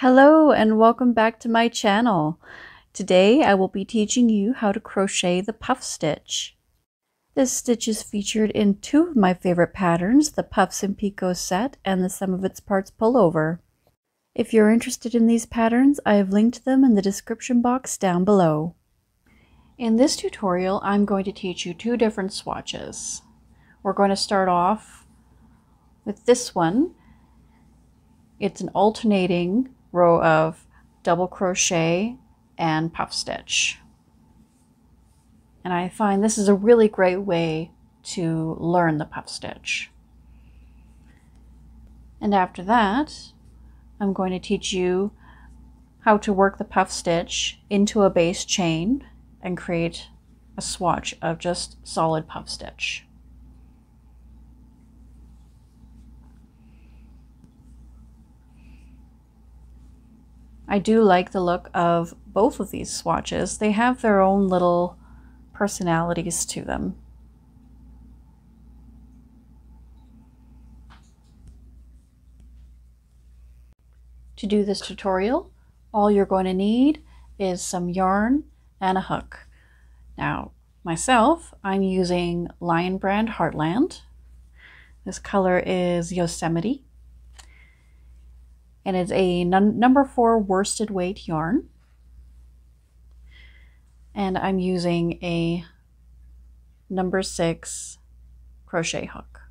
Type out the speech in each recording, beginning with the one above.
Hello and welcome back to my channel. Today I will be teaching you how to crochet the puff stitch. This stitch is featured in two of my favorite patterns, the Puffs and Picots set and the Sum of Its Parts pullover. If you're interested in these patterns, I have linked them in the description box down below. In this tutorial, I'm going to teach you two different swatches. We're going to start off with this one. It's an alternating row of double crochet and puff stitch. And I find this is a really great way to learn the puff stitch. And after that, I'm going to teach you how to work the puff stitch into a base chain and create a swatch of just solid puff stitch. I do like the look of both of these swatches. They have their own little personalities to them. To do this tutorial, all you're going to need is some yarn and a hook. Now, myself, I'm using Lion Brand Heartland. This color is Yosemite. And it's a number 4 worsted weight yarn. And I'm using a number 6 crochet hook.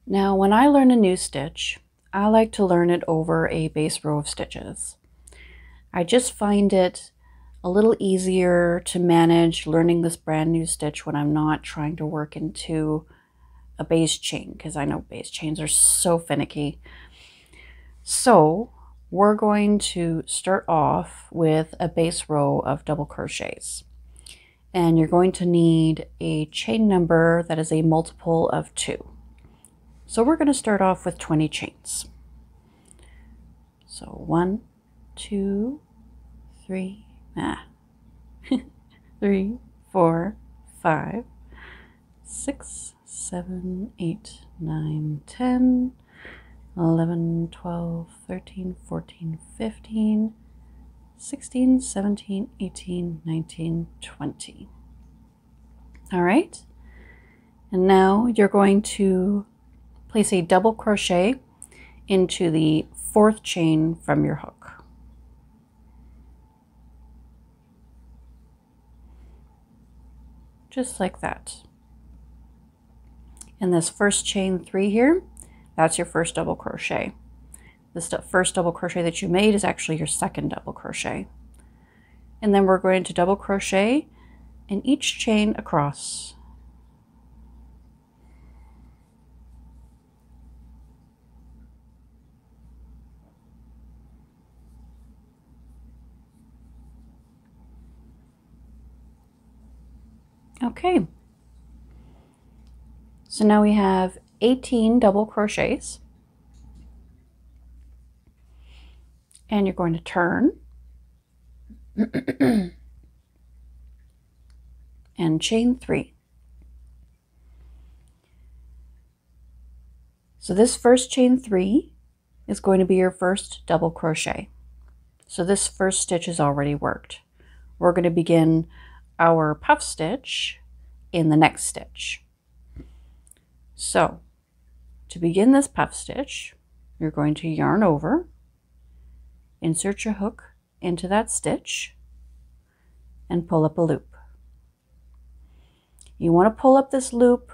Now, when I learn a new stitch, I like to learn it over a base row of stitches. I just find it a little easier to manage learning this brand new stitch when I'm not trying to work into a base chain, because I know base chains are so finicky. So we're going to start off with a base row of double crochets, and you're going to need a chain number that is a multiple of 2. So we're going to start off with 20 chains. So 1, 2, 3, 3, 4, 5, 6, 7, 8, 9, 10, 11, 12, 13, 14, 15, 16, 17, 18, 19, 20. All right. And now you're going to place a double crochet into the 4th chain from your hook. Just like that. And this first chain 3 here, that's your first double crochet. This first double crochet that you made is actually your second double crochet. And then we're going to double crochet in each chain across. Okay, so now we have 18 double crochets, and you're going to turn and chain 3. So this first chain 3 is going to be your first double crochet. So this first stitch is already worked. We're going to begin our puff stitch in the next stitch. So to begin this puff stitch, you're going to yarn over, insert your hook into that stitch, and pull up a loop. You want to pull up this loop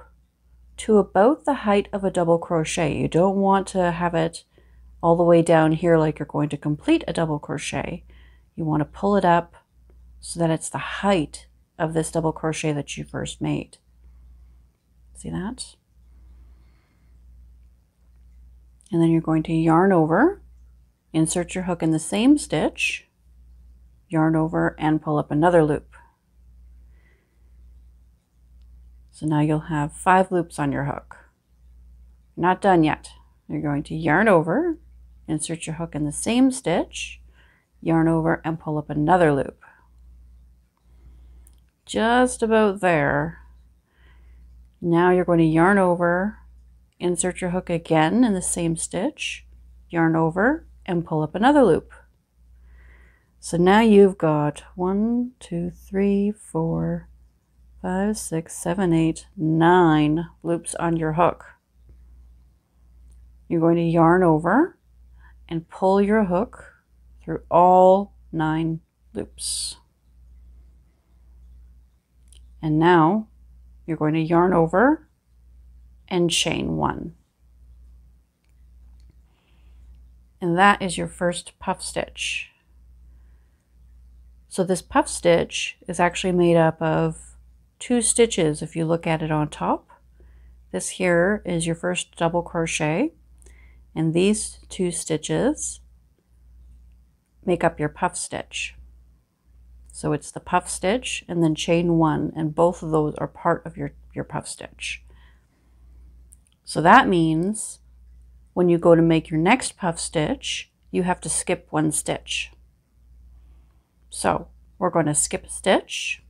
to about the height of a double crochet. You don't want to have it all the way down here like you're going to complete a double crochet. You want to pull it up so that it's the height of this double crochet that you first made. See that? And then you're going to yarn over, insert your hook in the same stitch, yarn over, and pull up another loop. So now you'll have 5 loops on your hook. You're not done yet. You're going to yarn over, insert your hook in the same stitch, yarn over, and pull up another loop. Just about there. Now you're going to yarn over, insert your hook again in the same stitch, yarn over, and pull up another loop. So now you've got 1, 2, 3, 4, 5, 6, 7, 8, 9 loops on your hook. You're going to yarn over and pull your hook through all 9 loops. And now you're going to yarn over and chain 1. And that is your first puff stitch. So this puff stitch is actually made up of 2 stitches if you look at it on top. This here is your first double crochet, and these 2 stitches make up your puff stitch. So it's the puff stitch and then chain 1, and both of those are part of your puff stitch. So that means when you go to make your next puff stitch, you have to skip 1 stitch. So we're going to skip a stitch,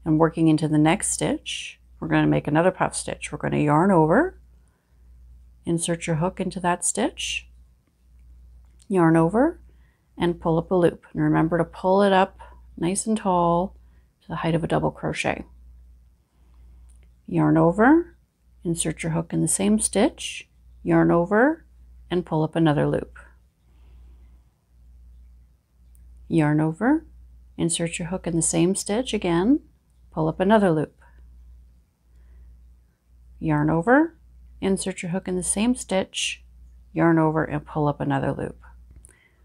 and working into the next stitch, we're going to make another puff stitch. We're going to yarn over, insert your hook into that stitch, yarn over, and pull up a loop. And remember to pull it up nice and tall to the height of a double crochet. Yarn over, insert your hook in the same stitch, yarn over, and pull up another loop. Yarn over, insert your hook in the same stitch again, pull up another loop. Yarn over, insert your hook in the same stitch, yarn over, and pull up another loop.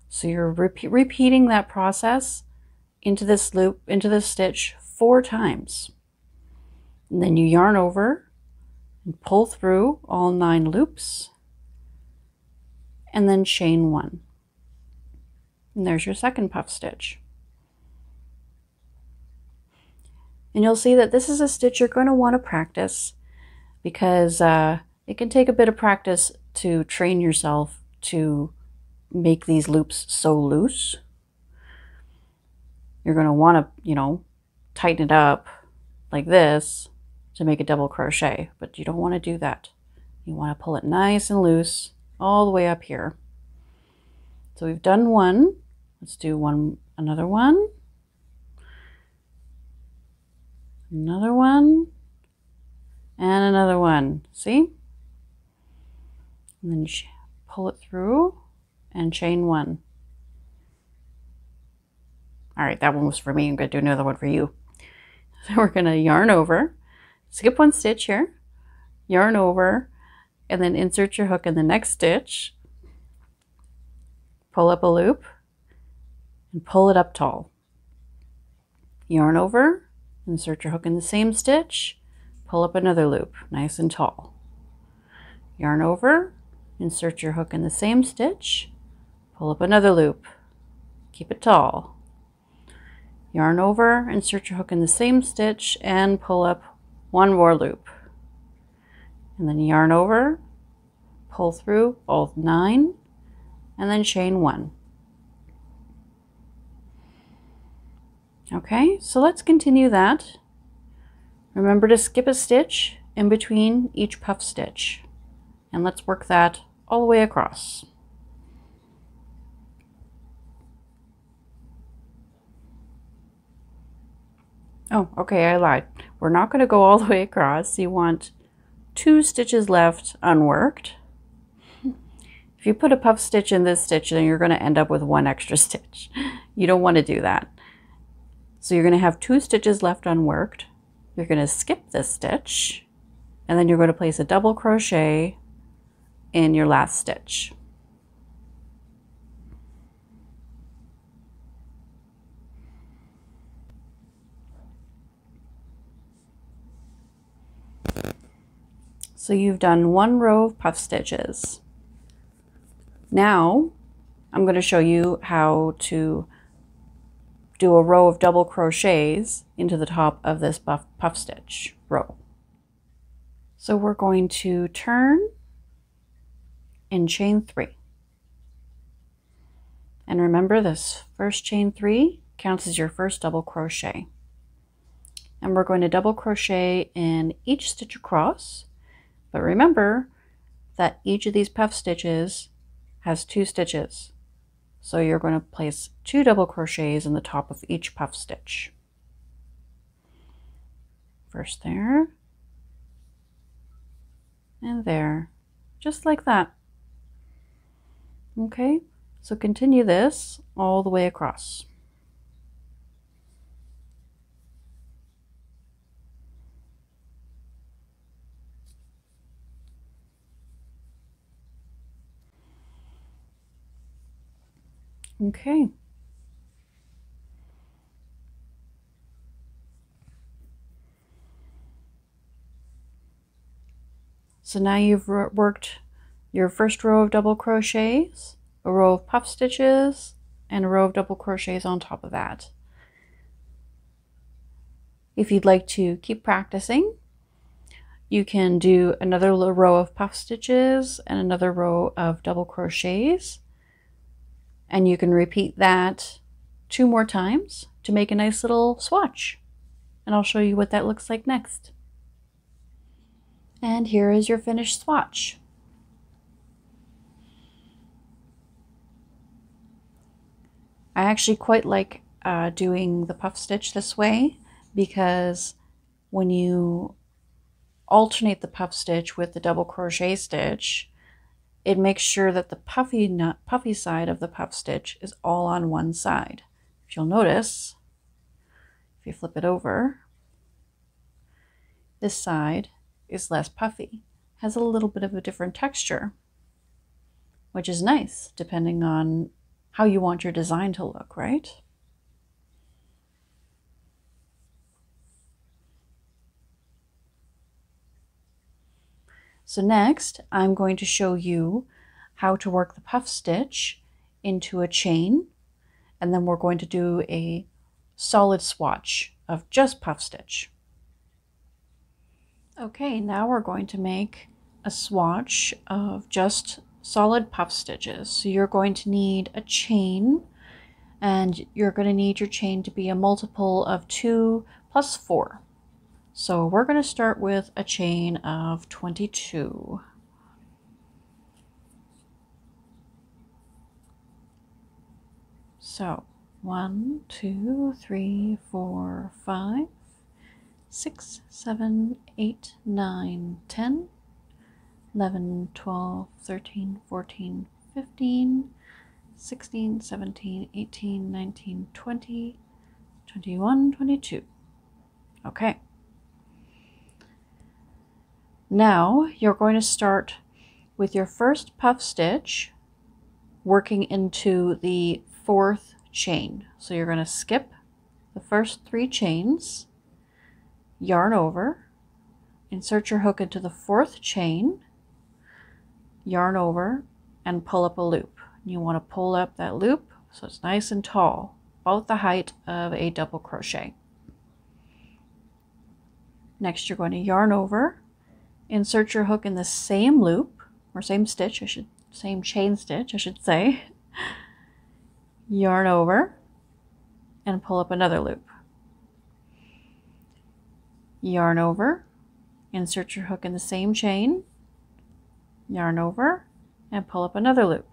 So you're repeating that process into this loop, into this stitch 4 times. And then you yarn over and pull through all 9 loops, and then chain 1. And there's your second puff stitch. And you'll see that this is a stitch you're going to want to practice, because it can take a bit of practice to train yourself to make these loops so loose. You're going to want to, you know, tighten it up like this to make a double crochet, but you don't want to do that. You want to pull it nice and loose all the way up here. So we've done 1. Let's do another one, another one, and another one. See? And then you pull it through and chain 1. All right, that one was for me. I'm going to do another one for you. So we're going to yarn over, skip 1 stitch here, yarn over, and then insert your hook in the next stitch, pull up a loop, and pull it up tall. Yarn over, insert your hook in the same stitch, pull up another loop, nice and tall. Yarn over, insert your hook in the same stitch, pull up another loop, keep it tall. Yarn over, insert your hook in the same stitch, and pull up 1 more loop. And then yarn over, pull through all 9, and then chain 1. Okay, so let's continue that. Remember to skip a stitch in between each puff stitch, and let's work that all the way across. Oh, okay, I lied. We're not going to go all the way across. You want 2 stitches left unworked. If you put a puff stitch in this stitch, then you're going to end up with 1 extra stitch. You don't want to do that. So you're going to have 2 stitches left unworked. You're going to skip this stitch, and then you're going to place a double crochet in your last stitch. So you've done 1 row of puff stitches. Now I'm going to show you how to do a row of double crochets into the top of this puff stitch row. So we're going to turn and chain 3. And remember, this first chain 3 counts as your first double crochet. and we're going to double crochet in each stitch across. But remember that each of these puff stitches has 2 stitches. So you're going to place 2 double crochets in the top of each puff stitch. First there, and there, just like that. Okay, so continue this all the way across. Okay. So now you've worked your first row of double crochets, a row of puff stitches, and a row of double crochets on top of that. If you'd like to keep practicing, you can do another row of puff stitches and another row of double crochets, and you can repeat that 2 more times to make a nice little swatch. And I'll show you what that looks like next. And here is your finished swatch. I actually quite like doing the puff stitch this way, because when you alternate the puff stitch with the double crochet stitch, it makes sure that the puffy side of the puff stitch is all on one side. If you'll notice, if you flip it over, this side is less puffy, has a little bit of a different texture, which is nice depending on how you want your design to look, right? So next, I'm going to show you how to work the puff stitch into a chain, and then we're going to do a solid swatch of just puff stitch. Okay, now we're going to make a swatch of just solid puff stitches. So you're going to need a chain, and you're going to need your chain to be a multiple of 2 plus 4. So we're going to start with a chain of 22. So 1, 2, 3, 4, 5, 6, 7, 8, 9, 10, 11, 12, 13, 14, 15, 16, 17, 18, 19, 20, 21, 22. Okay. Now you're going to start with your first puff stitch working into the 4th chain. So you're going to skip the first 3 chains, yarn over, insert your hook into the 4th chain, yarn over, and pull up a loop. You want to pull up that loop so it's nice and tall, about the height of a double crochet. Next, you're going to yarn over, insert your hook in the same loop, or same stitch, same chain stitch, I should say. Yarn over, and pull up another loop. Yarn over, insert your hook in the same chain, yarn over, and pull up another loop.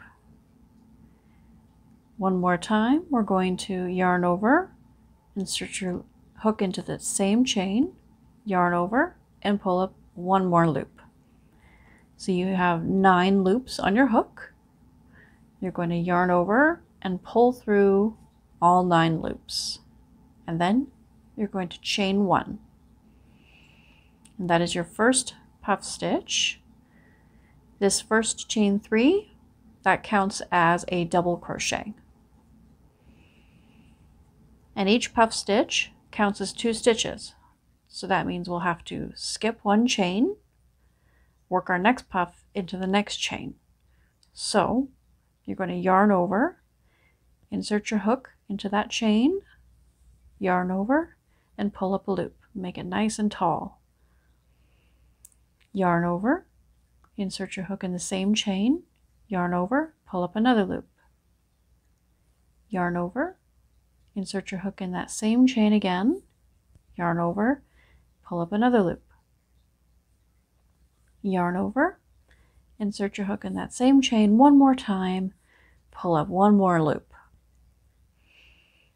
One more time, we're going to yarn over, insert your hook into the same chain, yarn over, and pull up one more loop. So you have 9 loops on your hook. You're going to yarn over and pull through all 9 loops. And then you're going to chain 1. And that is your first puff stitch. This first chain 3, that counts as a double crochet. And each puff stitch counts as 2 stitches. So that means we'll have to skip 1 chain, work our next puff into the next chain. So you're going to yarn over, insert your hook into that chain, yarn over, and pull up a loop. Make it nice and tall. Yarn over, insert your hook in the same chain, yarn over, pull up another loop. Yarn over, insert your hook in that same chain again, yarn over, pull up another loop, yarn over, insert your hook in that same chain one more time, pull up one more loop.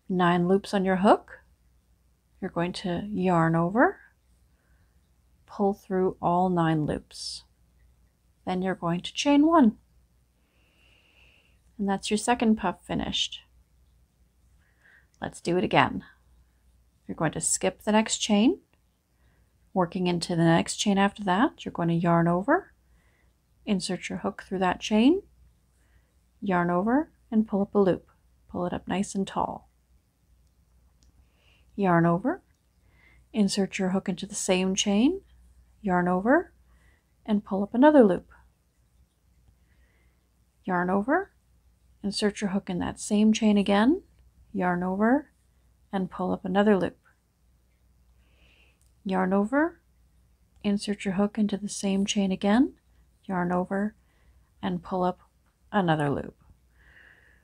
9 loops on your hook. You're going to yarn over, pull through all 9 loops. Then you're going to chain 1. And that's your second puff finished. Let's do it again. You're going to skip the next chain, working into the next chain after that. You're going to yarn over, insert your hook through that chain, yarn over, and pull up a loop. Pull it up nice and tall. Yarn over, insert your hook into the same chain, yarn over, and pull up another loop. Yarn over, insert your hook in that same chain again, yarn over, and pull up another loop. Yarn over, insert your hook into the same chain again, yarn over, and pull up another loop.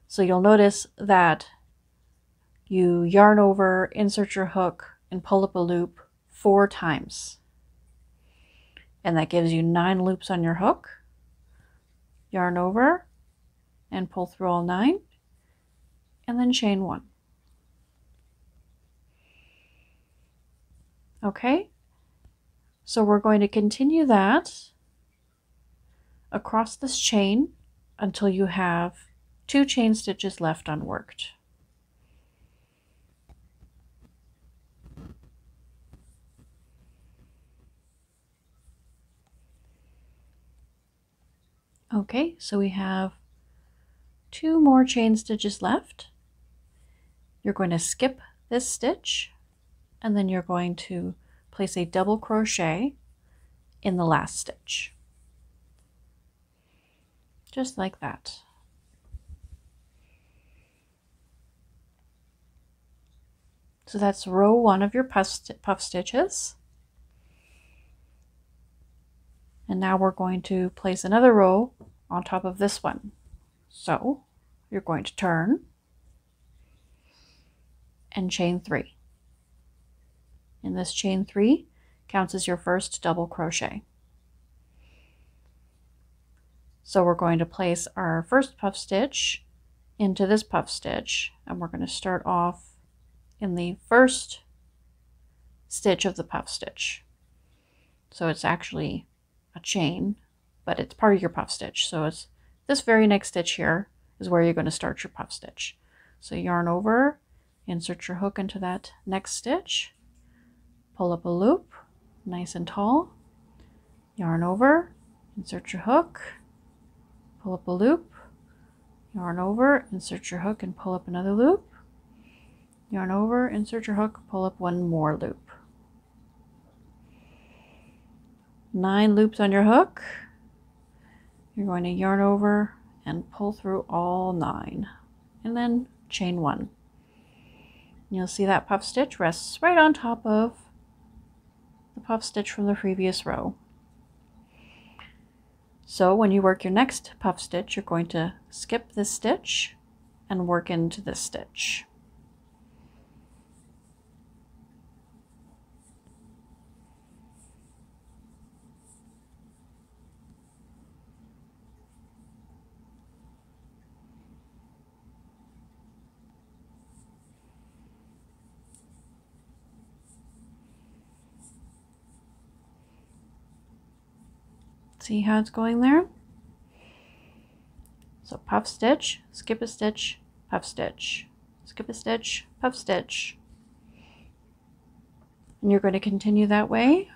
So you'll notice that you yarn over, insert your hook, and pull up a loop 4 times. And that gives you 9 loops on your hook. Yarn over and pull through all 9, and then chain 1. Okay, so we're going to continue that across this chain until you have 2 chain stitches left unworked. Okay, so we have 2 more chain stitches left. You're going to skip this stitch, and then you're going to place a double crochet in the last stitch. Just like that. So that's row 1 of your puff stitches. And now we're going to place another row on top of this one. So you're going to turn and chain 3. And this chain 3 counts as your first double crochet. So we're going to place our first puff stitch into this puff stitch, and we're going to start off in the first stitch of the puff stitch. So it's actually a chain, but it's part of your puff stitch. So it's this very next stitch here is where you're going to start your puff stitch. So yarn over, insert your hook into that next stitch, pull up a loop nice and tall, yarn over, insert your hook, pull up a loop, yarn over, insert your hook and pull up another loop, yarn over, insert your hook, pull up one more loop. 9 loops on your hook. You're going to yarn over and pull through all 9, and then chain 1. You'll see that puff stitch rests right on top of the puff stitch from the previous row. So when you work your next puff stitch, you're going to skip this stitch and work into this stitch. See how it's going there? So puff stitch, skip a stitch, puff stitch, skip a stitch, puff stitch. And you're going to continue that way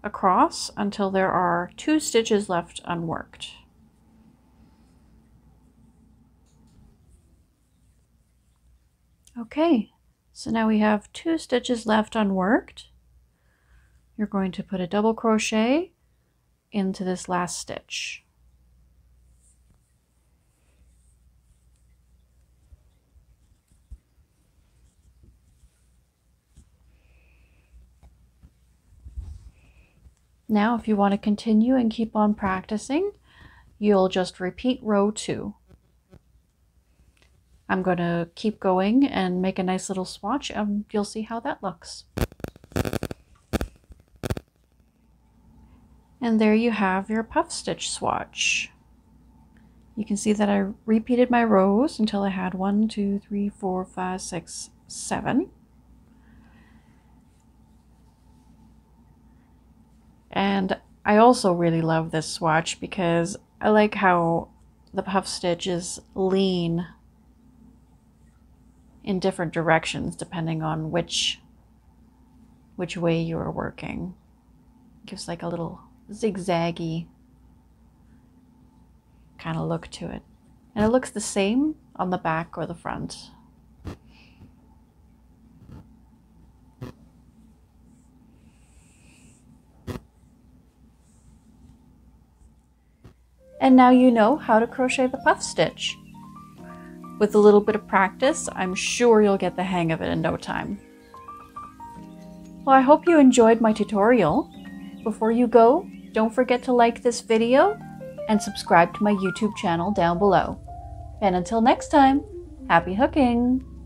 across until there are 2 stitches left unworked. Okay, so now we have 2 stitches left unworked. You're going to put a double crochet into this last stitch. Now, if you want to continue and keep on practicing, you'll just repeat row 2. I'm going to keep going and make a nice little swatch, and you'll see how that looks. And there you have your puff stitch swatch. You can see that I repeated my rows until I had 1, 2, 3, 4, 5, 6, 7. And I also really love this swatch because I like how the puff stitches lean in different directions depending on which way you are working. It gives like a little zigzaggy kind of look to it. And it looks the same on the back or the front. And now you know how to crochet the puff stitch. With a little bit of practice, I'm sure you'll get the hang of it in no time. Well, I hope you enjoyed my tutorial. Before you go, don't forget to like this video and subscribe to my YouTube channel down below. And until next time, happy hooking!